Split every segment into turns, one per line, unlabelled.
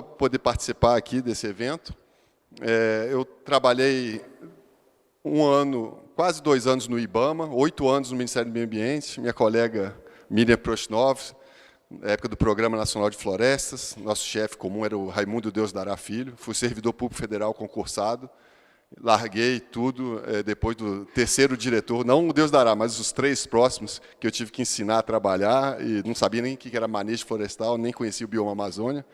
poder participar aqui desse evento. Eu trabalhei um ano, quase 2 anos no IBAMA, 8 anos no Ministério do Meio Ambiente. Minha colega Miriam Proshnov, na época do Programa Nacional de Florestas, nosso chefe comum era o Raimundo Deus Dará Filho. Fui servidor público federal concursado. Larguei tudo depois do 3º diretor, não o Deus Dará, mas os 3 próximos, que eu tive que ensinar a trabalhar, e não sabia nem o que era manejo florestal, nem conhecia o bioma Amazônia,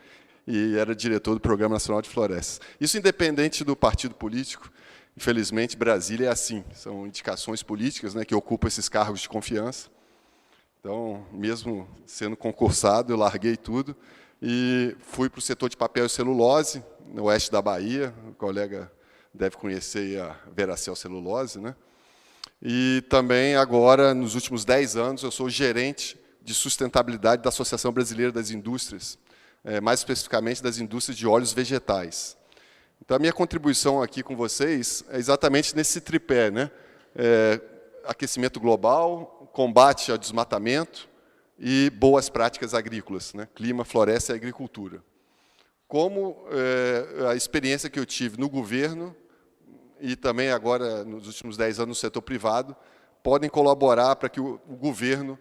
e era diretor do Programa Nacional de Florestas. Isso independente do partido político. Infelizmente, Brasília é assim, são indicações políticas, né, que ocupam esses cargos de confiança. Então, mesmo sendo concursado, eu larguei tudo e fui para o setor de papel e celulose, no oeste da Bahia. O colega deve conhecer a Veracel Celulose, né? E também, agora, nos últimos 10 anos, eu sou gerente de sustentabilidade da Associação Brasileira das Indústrias, mais especificamente das indústrias de óleos vegetais. Então, a minha contribuição aqui com vocês é exatamente nesse tripé, né? Aquecimento global, combate ao desmatamento e boas práticas agrícolas, né? Clima, floresta e agricultura. Como a experiência que eu tive no governo e também agora, nos últimos 10 anos, no setor privado, podem colaborar para que o governo,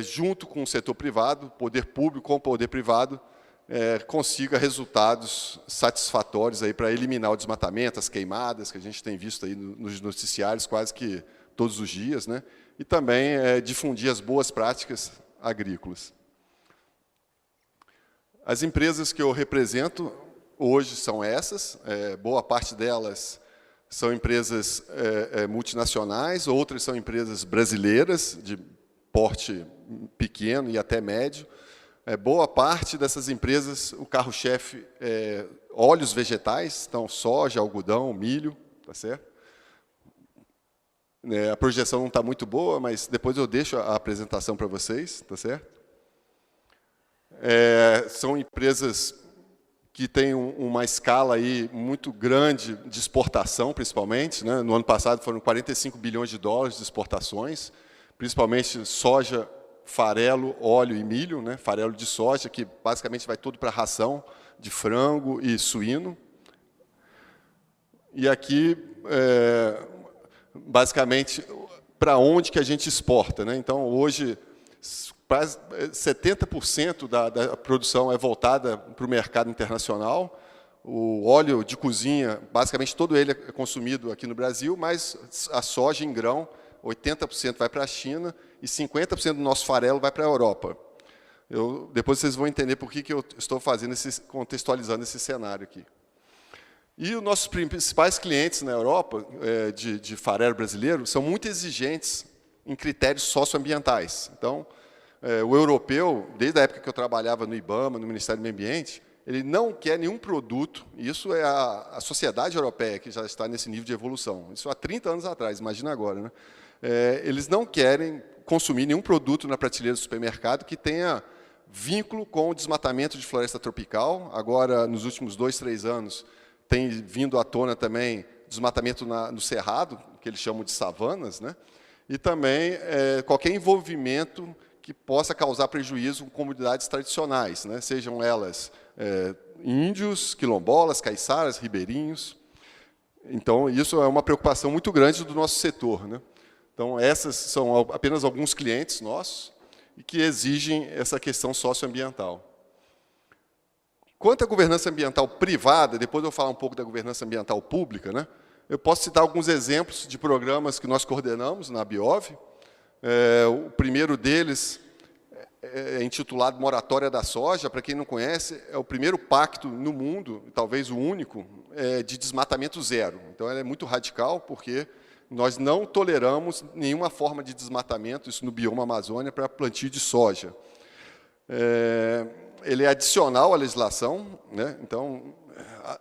junto com o setor privado, poder público com o poder privado, consiga resultados satisfatórios para eliminar o desmatamento, as queimadas, que a gente tem visto aí nos noticiários quase que todos os dias, né? E também difundir as boas práticas agrícolas. As empresas que eu represento hoje são essas, boa parte delas são empresas multinacionais, outras são empresas brasileiras, de porte pequeno e até médio. Boa parte dessas empresas, o carro-chefe é óleos vegetais, então soja, algodão, milho, tá certo? A projeção não está muito boa, mas depois eu deixo a apresentação para vocês, tá certo? São empresas que têm uma escala aí muito grande de exportação, principalmente, né? No ano passado foram 45 bilhões de dólares de exportações, principalmente soja, farelo, óleo e milho, né? Farelo de soja, que basicamente vai tudo para ração de frango e suíno. E aqui, basicamente, para onde que a gente exporta, né? Então, hoje, 70% da produção é voltada para o mercado internacional. O óleo de cozinha, basicamente todo ele é consumido aqui no Brasil, mas a soja em grão, 80% vai para a China e 50% do nosso farelo vai para a Europa. Depois vocês vão entender por que eu estou contextualizando esse cenário aqui. E os nossos principais clientes na Europa, de farelo brasileiro, são muito exigentes em critérios socioambientais. Então, o europeu, desde a época que eu trabalhava no IBAMA, no Ministério do Meio Ambiente, ele não quer nenhum produto, isso é a sociedade europeia que já está nesse nível de evolução. Isso há 30 anos atrás, imagina agora, né? Eles não querem consumir nenhum produto na prateleira do supermercado que tenha vínculo com o desmatamento de floresta tropical. Agora, nos últimos 2, 3 anos, tem vindo à tona também desmatamento no cerrado, que eles chamam de savanas, né? E também qualquer envolvimento que possa causar prejuízo com comunidades tradicionais, né? Sejam elas índios, quilombolas, caiçaras, ribeirinhos. Então, isso é uma preocupação muito grande do nosso setor, né? Então, essas são apenas alguns clientes nossos e que exigem essa questão socioambiental. Quanto à governança ambiental privada, depois eu vou falar um pouco da governança ambiental pública, né? Eu posso citar alguns exemplos de programas que nós coordenamos na Biov. O primeiro deles é intitulado Moratória da Soja. Para quem não conhece, é o primeiro pacto no mundo, talvez o único, de desmatamento zero. Então, ela é muito radical, porque nós não toleramos nenhuma forma de desmatamento, isso no bioma Amazônia, para plantio de soja. Ele é adicional à legislação, né? Então,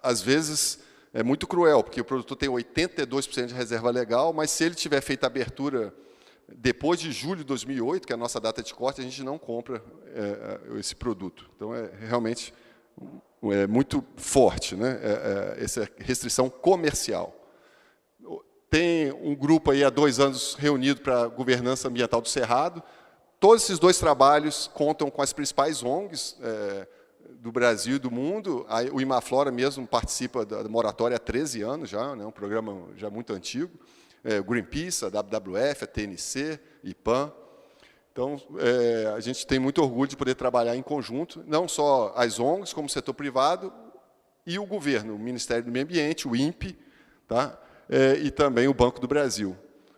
às vezes, é muito cruel, porque o produtor tem 82% de reserva legal, mas se ele tiver feito a abertura depois de julho de 2008, que é a nossa data de corte, a gente não compra esse produto. Então, realmente muito forte, né? Essa restrição comercial. Tem um grupo aí há 2 anos reunido para a governança ambiental do Cerrado. Todos esses 2 trabalhos contam com as principais ONGs do Brasil e do mundo. O Imaflora mesmo participa da moratória há 13 anos já, né, um programa já muito antigo. Greenpeace, a WWF, a TNC, IPAM. Então, a gente tem muito orgulho de poder trabalhar em conjunto, não só as ONGs, como o setor privado, e o governo, o Ministério do Meio Ambiente, o INPE, tá? E também o Banco do Brasil.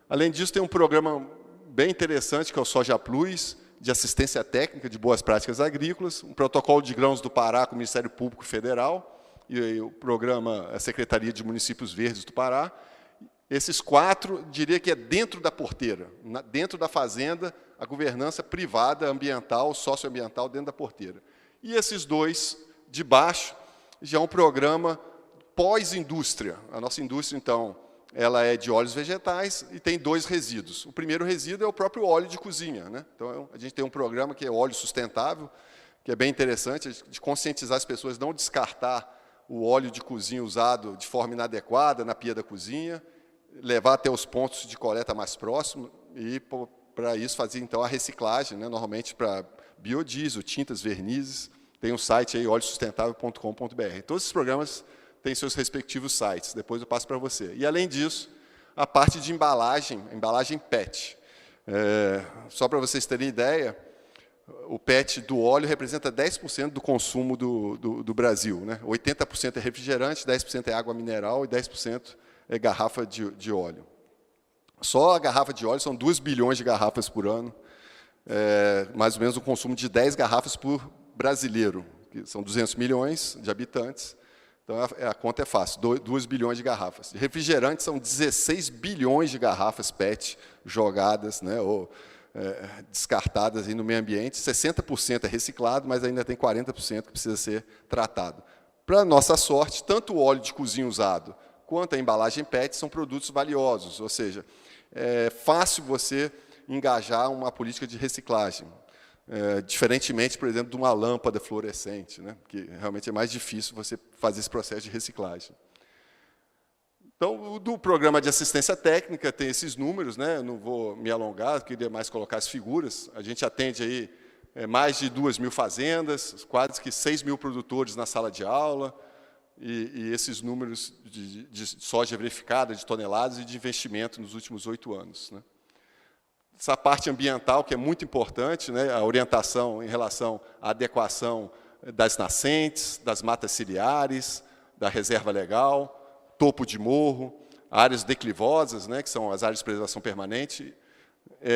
Além disso, tem um programa bem interessante, que é o Soja Plus, de assistência técnica de boas práticas agrícolas, um protocolo de grãos do Pará com o Ministério Público Federal, e o programa, a Secretaria de Municípios Verdes do Pará. Esses 4, diria que é dentro da porteira, dentro da fazenda, a governança privada, ambiental, socioambiental, dentro da porteira. E esses 2, de baixo, já é um programa pós-indústria. A nossa indústria, então, ela é de óleos vegetais e tem 2 resíduos. O primeiro resíduo é o próprio óleo de cozinha, né? Então, a gente tem um programa que é óleo sustentável, que é bem interessante, de conscientizar as pessoas, não descartar o óleo de cozinha usado de forma inadequada na pia da cozinha, levar até os pontos de coleta mais próximos e, para isso, fazer, então, a reciclagem, né? Normalmente para biodiesel, tintas, vernizes. Tem um site aí, oleosustentável.com.br. Todos esses programas têm seus respectivos sites, depois eu passo para você. E, além disso, a parte de embalagem, embalagem PET. Só para vocês terem ideia, o PET do óleo representa 10% do consumo do Brasil, né? 80% é refrigerante, 10% é água mineral e 10% é garrafa de óleo. Só a garrafa de óleo são 2 bilhões de garrafas por ano, mais ou menos o consumo de 10 garrafas por brasileiro, que são 200 milhões de habitantes. Então, a conta é fácil, 2 bilhões de garrafas. De refrigerante, são 16 bilhões de garrafas PET jogadas, né, ou descartadas aí no meio ambiente. 60% é reciclado, mas ainda tem 40% que precisa ser tratado. Para nossa sorte, tanto o óleo de cozinha usado quanto a embalagem PET são produtos valiosos, ou seja, é fácil você engajar uma política de reciclagem. Diferentemente, por exemplo, de uma lâmpada fluorescente, né, que realmente é mais difícil você fazer esse processo de reciclagem. Então, do programa de assistência técnica, tem esses números, né, eu não vou me alongar, queria mais colocar as figuras. A gente atende aí mais de 2.000 fazendas, quase que 6.000 produtores na sala de aula, e esses números de soja verificada, de toneladas e de investimento nos últimos 8 anos. Né. Essa parte ambiental, que é muito importante, né, a orientação em relação à adequação das nascentes, das matas ciliares, da reserva legal, topo de morro, áreas declivosas, né, que são as áreas de preservação permanente.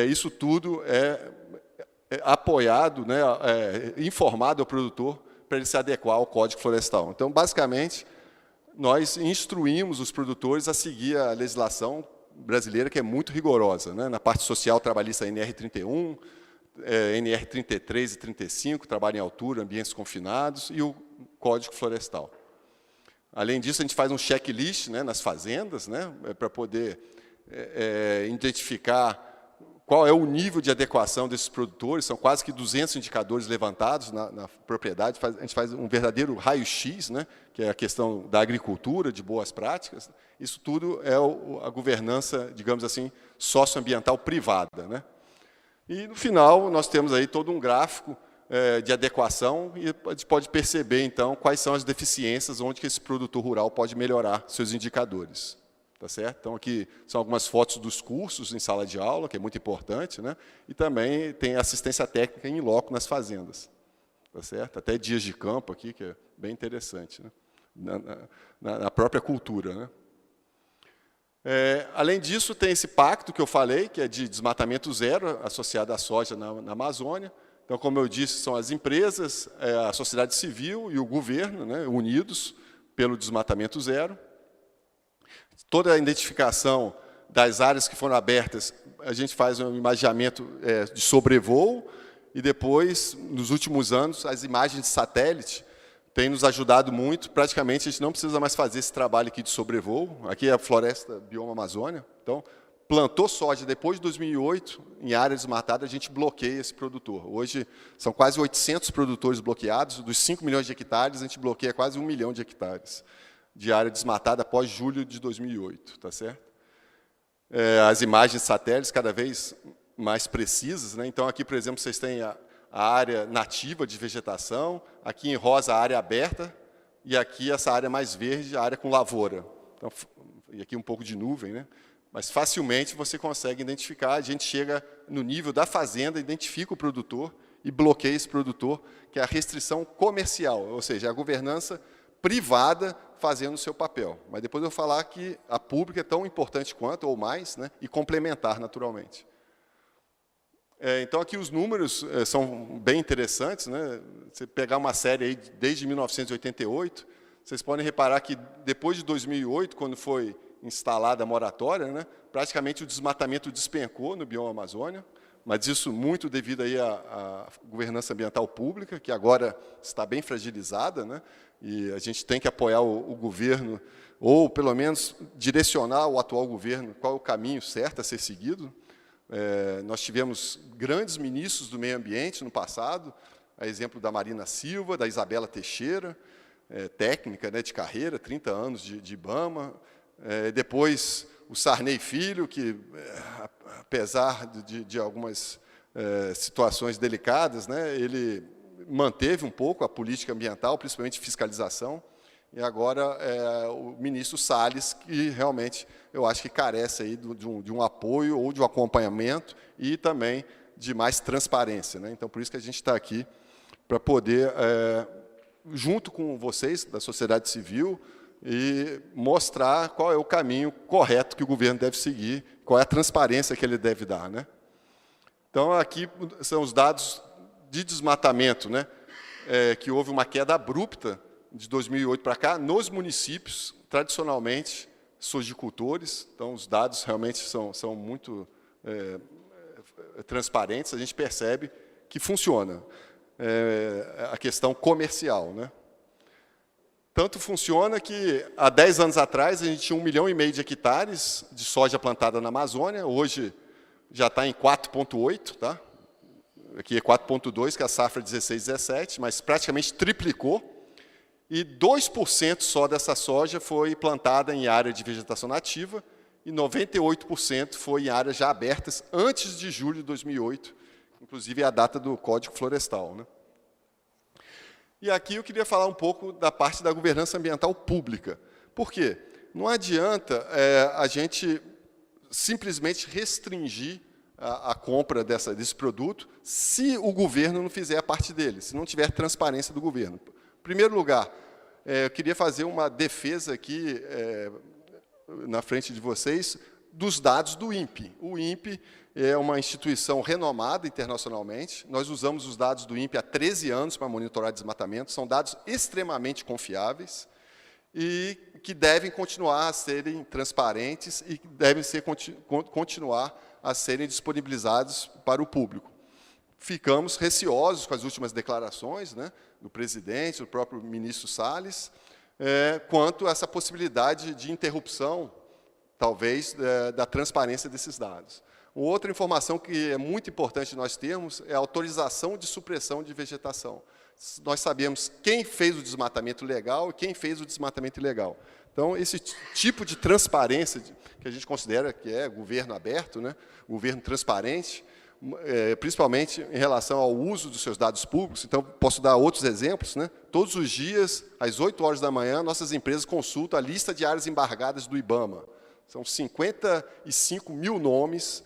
Isso tudo é apoiado, né, informado ao produtor para ele se adequar ao Código Florestal. Então, basicamente, nós instruímos os produtores a seguir a legislação brasileira, que é muito rigorosa, né? Na parte social trabalhista, NR31, NR33 e 35, trabalho em altura, ambientes confinados, e o Código Florestal. Além disso, a gente faz um checklist, né, nas fazendas, né, para poder identificar qual é o nível de adequação desses produtores. São quase que 200 indicadores levantados na propriedade. A gente faz um verdadeiro raio-x, né, que é a questão da agricultura, de boas práticas. Isso tudo é a governança, digamos assim, socioambiental privada, né? E, no final, nós temos aí todo um gráfico de adequação e a gente pode perceber, então, quais são as deficiências, onde que esse produtor rural pode melhorar seus indicadores. Tá certo? Então, aqui são algumas fotos dos cursos em sala de aula, que é muito importante, né? E também tem assistência técnica em loco nas fazendas. Tá certo? Até dias de campo aqui, que é bem interessante, né? Na própria cultura, né? Além disso, tem esse pacto que eu falei, que é de desmatamento zero, associado à soja na Amazônia. Então, como eu disse, são as empresas, a sociedade civil e o governo, né, unidos pelo desmatamento zero. Toda a identificação das áreas que foram abertas, a gente faz um imageamento de sobrevoo, e depois, nos últimos anos, as imagens de satélite têm nos ajudado muito. Praticamente, a gente não precisa mais fazer esse trabalho aqui de sobrevoo. Aqui é a floresta bioma Amazônia. Então, plantou soja depois de 2008, em área desmatada, a gente bloqueia esse produtor. Hoje, são quase 800 produtores bloqueados. Dos 5 milhões de hectares, a gente bloqueia quase 1 milhão de hectares de área desmatada após julho de 2008, tá certo? As imagens de satélites cada vez mais precisas, né? Então, aqui, por exemplo, vocês têm a área nativa de vegetação, aqui em rosa a área aberta, e aqui essa área mais verde, a área com lavoura. Então, e aqui um pouco de nuvem, né? Mas facilmente você consegue identificar, a gente chega no nível da fazenda, identifica o produtor e bloqueia esse produtor, que é a restrição comercial, ou seja, a governança privada fazendo o seu papel. Mas depois eu vou falar que a pública é tão importante quanto, ou mais, né? E complementar naturalmente. Então, aqui os números são bem interessantes, né? Você pegar uma série aí desde 1988, vocês podem reparar que depois de 2008, quando foi instalada a moratória, né, praticamente o desmatamento despencou no bioma Amazônia, mas isso muito devido aí à governança ambiental pública, que agora está bem fragilizada, né, e a gente tem que apoiar o governo, ou pelo menos direcionar o atual governo qual é o caminho certo a ser seguido. Nós tivemos grandes ministros do meio ambiente no passado, a exemplo da Marina Silva, da Isabela Teixeira, técnica, né, de carreira, 30 anos de IBAMA. Depois, o Sarney Filho, que, apesar de algumas situações delicadas, né, ele manteve um pouco a política ambiental, principalmente fiscalização, e agora o ministro Salles, que realmente eu acho que carece aí de um apoio ou de um acompanhamento e também de mais transparência, né? Então, por isso que a gente está aqui, para poder, junto com vocês, da sociedade civil, e mostrar qual é o caminho correto que o governo deve seguir, qual é a transparência que ele deve dar, né? Então, aqui são os dados de desmatamento, né? Que houve uma queda abrupta de 2008 para cá, nos municípios, tradicionalmente, sojicultores. Então, os dados realmente são muito transparentes, a gente percebe que funciona. A questão comercial, né? Tanto funciona que, há 10 anos atrás, a gente tinha 1,5 milhão de hectares de soja plantada na Amazônia, hoje já está em 4,8, tá? Aqui é 4,2, que é a safra 16/17, mas praticamente triplicou, e 2% só dessa soja foi plantada em área de vegetação nativa, e 98% foi em áreas já abertas antes de julho de 2008, inclusive é a data do Código Florestal, né? E aqui eu queria falar um pouco da parte da governança ambiental pública. Por quê? Não adianta a gente simplesmente restringir a compra desse produto se o governo não fizer a parte dele, se não tiver transparência do governo. Em primeiro lugar, eu queria fazer uma defesa aqui, na frente de vocês, dos dados do INPE. O INPE é uma instituição renomada internacionalmente. Nós usamos os dados do INPE há 13 anos para monitorar desmatamento. São dados extremamente confiáveis e que devem continuar a serem transparentes e devem continuar a serem disponibilizados para o público. Ficamos receosos com as últimas declarações, né, do presidente, do próprio ministro Salles, quanto a essa possibilidade de interrupção, talvez, da transparência desses dados. Outra informação que é muito importante nós termos é a autorização de supressão de vegetação. Nós sabemos quem fez o desmatamento legal e quem fez o desmatamento ilegal. Então, esse tipo de transparência que a gente considera que é governo aberto, né, governo transparente, principalmente em relação ao uso dos seus dados públicos. Então, posso dar outros exemplos, né? Todos os dias, às 8 horas da manhã, nossas empresas consultam a lista de áreas embargadas do IBAMA. São 55 mil nomes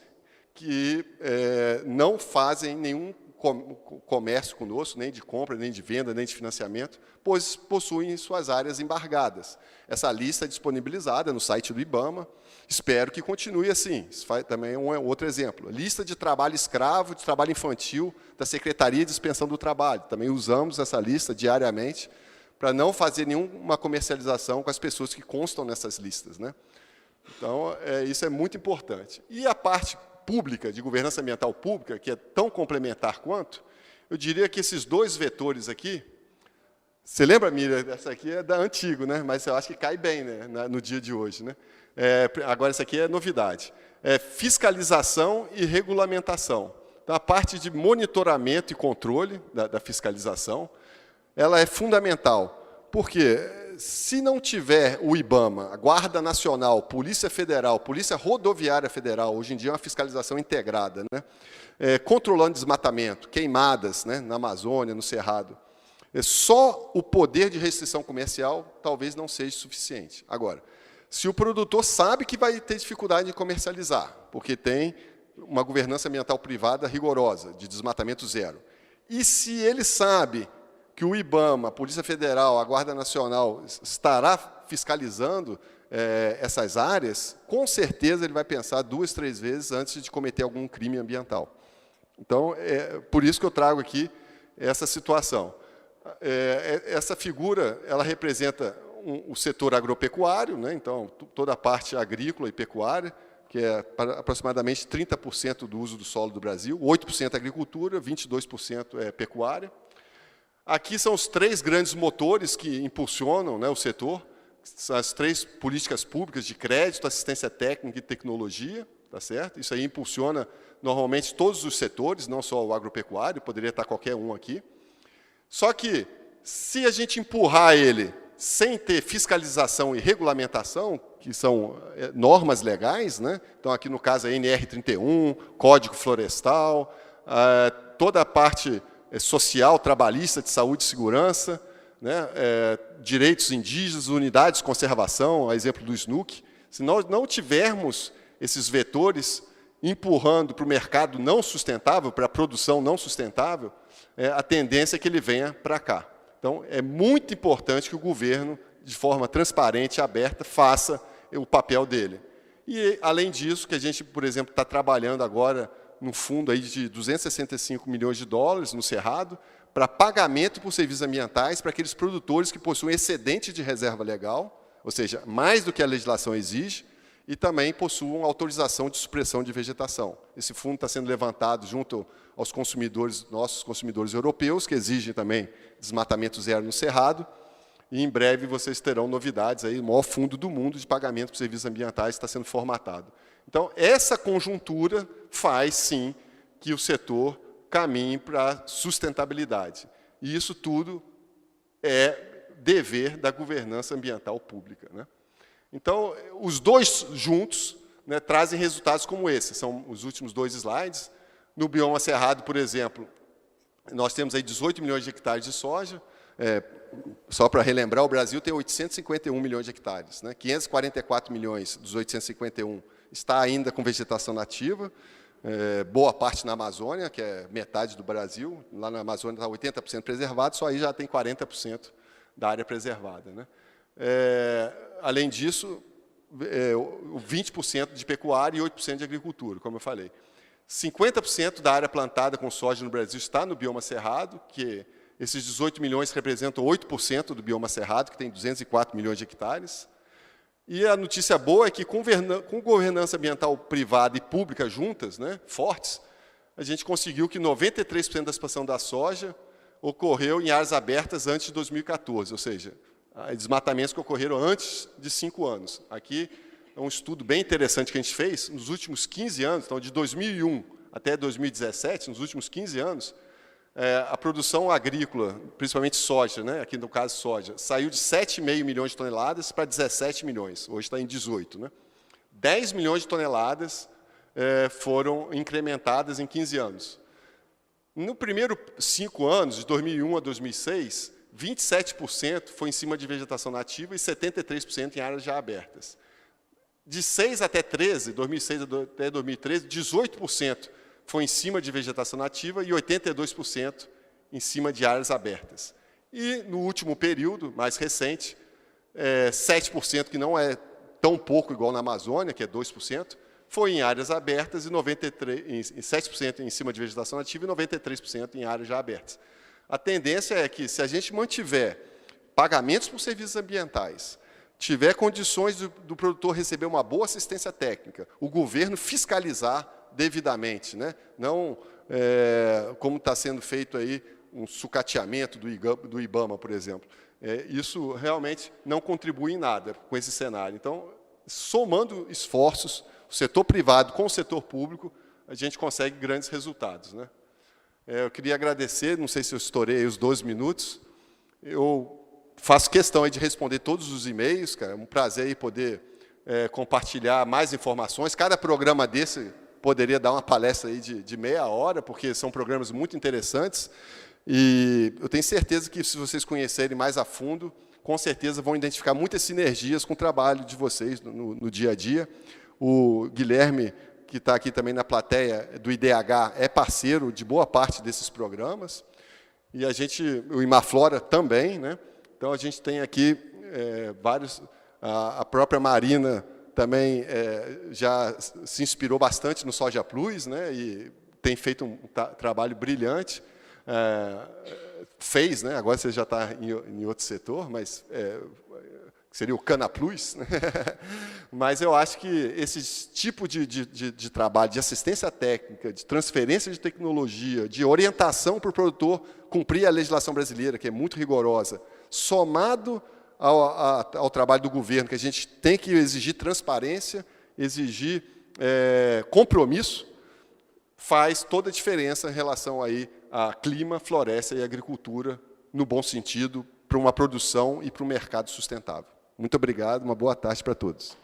que não fazem nenhum comércio conosco, nem de compra, nem de venda, nem de financiamento, pois possuem suas áreas embargadas. Essa lista é disponibilizada no site do IBAMA. Espero que continue assim. Isso também é um outro exemplo. Lista de trabalho escravo, de trabalho infantil, da Secretaria de Inspeção do Trabalho. Também usamos essa lista diariamente para não fazer nenhuma comercialização com as pessoas que constam nessas listas, né? Então, isso é muito importante. E a parte pública, de governança ambiental pública, que é tão complementar quanto, eu diria que esses dois vetores aqui, você lembra, Miriam? Essa aqui é da antigo, né? Mas eu acho que cai bem, né, no dia de hoje, né? Agora, essa aqui é novidade. Fiscalização e regulamentação. Então, a parte de monitoramento e controle da fiscalização, ela é fundamental. Por quê? se não tiver o IBAMA, a Guarda Nacional, Polícia Federal, Polícia Rodoviária Federal, hoje em dia é uma fiscalização integrada, né? Controlando desmatamento, queimadas, né, na Amazônia, no Cerrado, só o poder de restrição comercial talvez não seja suficiente. Agora, se o produtor sabe que vai ter dificuldade de comercializar, porque tem uma governança ambiental privada rigorosa, de desmatamento zero, e se ele sabe que o IBAMA, a Polícia Federal, a Guarda Nacional estará fiscalizando essas áreas, com certeza ele vai pensar 2, 3 vezes antes de cometer algum crime ambiental. Então, é por isso que eu trago aqui essa situação. Essa figura, ela representa o setor agropecuário, né? Então, toda a parte agrícola e pecuária, que é aproximadamente 30% do uso do solo do Brasil, 8% agricultura, 22% é pecuária. Aqui são os 3 grandes motores que impulsionam, né, o setor, são as 3 políticas públicas de crédito, assistência técnica e tecnologia, tá certo? Isso aí impulsiona normalmente todos os setores, não só o agropecuário, poderia estar qualquer um aqui. Só que, se a gente empurrar ele sem ter fiscalização e regulamentação, que são normas legais, né? Então, aqui no caso, a NR31, Código Florestal, toda a parte social, trabalhista, de saúde e segurança, né? Direitos indígenas, unidades de conservação, a exemplo do SNUC. Se nós não tivermos esses vetores empurrando para o mercado não sustentável, para a produção não sustentável, a tendência é que ele venha para cá. Então, é muito importante que o governo, de forma transparente e aberta, faça o papel dele. E, além disso, que a gente, por exemplo, está trabalhando agora num fundo aí de 265 milhões de dólares no Cerrado, para pagamento por serviços ambientais para aqueles produtores que possuem excedente de reserva legal, ou seja, mais do que a legislação exige, e também possuam autorização de supressão de vegetação. Esse fundo está sendo levantado junto aos consumidores, nossos consumidores europeus, que exigem também desmatamento zero no Cerrado, e em breve vocês terão novidades aí, o maior fundo do mundo de pagamento por serviços ambientais está sendo formatado. Então, essa conjuntura faz, sim, que o setor caminhe para a sustentabilidade. E isso tudo é dever da governança ambiental pública, né? Então, os dois juntos, né, trazem resultados como esse. São os últimos 2 slides. No bioma cerrado, por exemplo, nós temos aí 18 milhões de hectares de soja. Só para relembrar, o Brasil tem 851 milhões de hectares, né? 544 milhões dos 851 está ainda com vegetação nativa, boa parte na Amazônia, que é metade do Brasil. Lá na Amazônia está 80% preservado, só aí já tem 40% da área preservada, né? Além disso, 20% de pecuária e 8% de agricultura, como eu falei. 50% da área plantada com soja no Brasil está no bioma cerrado, que esses 18 milhões representam 8% do bioma cerrado, que tem 204 milhões de hectares. E a notícia boa é que, com governança ambiental privada e pública juntas, né, fortes, a gente conseguiu que 93% da expansão da soja ocorreu em áreas abertas antes de 2014, ou seja, desmatamentos que ocorreram antes de 5 anos. Aqui é um estudo bem interessante que a gente fez, nos últimos 15 anos, então de 2001 até 2017, nos últimos 15 anos, a produção agrícola, principalmente soja, né, aqui no caso soja, saiu de 7,5 milhões de toneladas para 17 milhões, hoje está em 18. Né? 10 milhões de toneladas foram incrementadas em 15 anos. No primeiro 5 anos, de 2001 a 2006, 27% foi em cima de vegetação nativa e 73% em áreas já abertas. De 6 até 13, 2006 até 2013, 18% foi em cima de vegetação nativa e 82% em cima de áreas abertas. E, no último período, mais recente, 7%, que não é tão pouco igual na Amazônia, que é 2%, foi em áreas abertas e 7% em cima de vegetação nativa e 93% em áreas já abertas. A tendência é que, se a gente mantiver pagamentos por serviços ambientais, tiver condições do produtor receber uma boa assistência técnica, o governo fiscalizar devidamente, né? Não como está sendo feito aí um sucateamento do IBAMA, por exemplo. Isso realmente não contribui em nada com esse cenário. Então, somando esforços, o setor privado com o setor público, a gente consegue grandes resultados, né? Eu queria agradecer, não sei se eu estourei os 12 minutos, eu faço questão aí de responder todos os e-mails, cara. É um prazer aí poder compartilhar mais informações. Cada programa desse poderia dar uma palestra aí de meia hora, porque são programas muito interessantes. E eu tenho certeza que, se vocês conhecerem mais a fundo, com certeza vão identificar muitas sinergias com o trabalho de vocês no dia a dia. O Guilherme, que está aqui também na plateia do IDH, é parceiro de boa parte desses programas. E o Imaflora também, né? Então, a gente tem aqui vários... A própria Marina também já se inspirou bastante no Soja Plus, né? E tem feito um trabalho brilhante. Fez, né? Agora você já está em outro setor, mas seria o Cana Plus, né? Mas eu acho que esse tipo de trabalho, de assistência técnica, de transferência de tecnologia, de orientação para o produtor cumprir a legislação brasileira, que é muito rigorosa, somado ao trabalho do governo, que a gente tem que exigir transparência, exigir compromisso, faz toda a diferença em relação aí a clima, floresta e agricultura, no bom sentido, para uma produção e para um mercado sustentável. Muito obrigado, uma boa tarde para todos.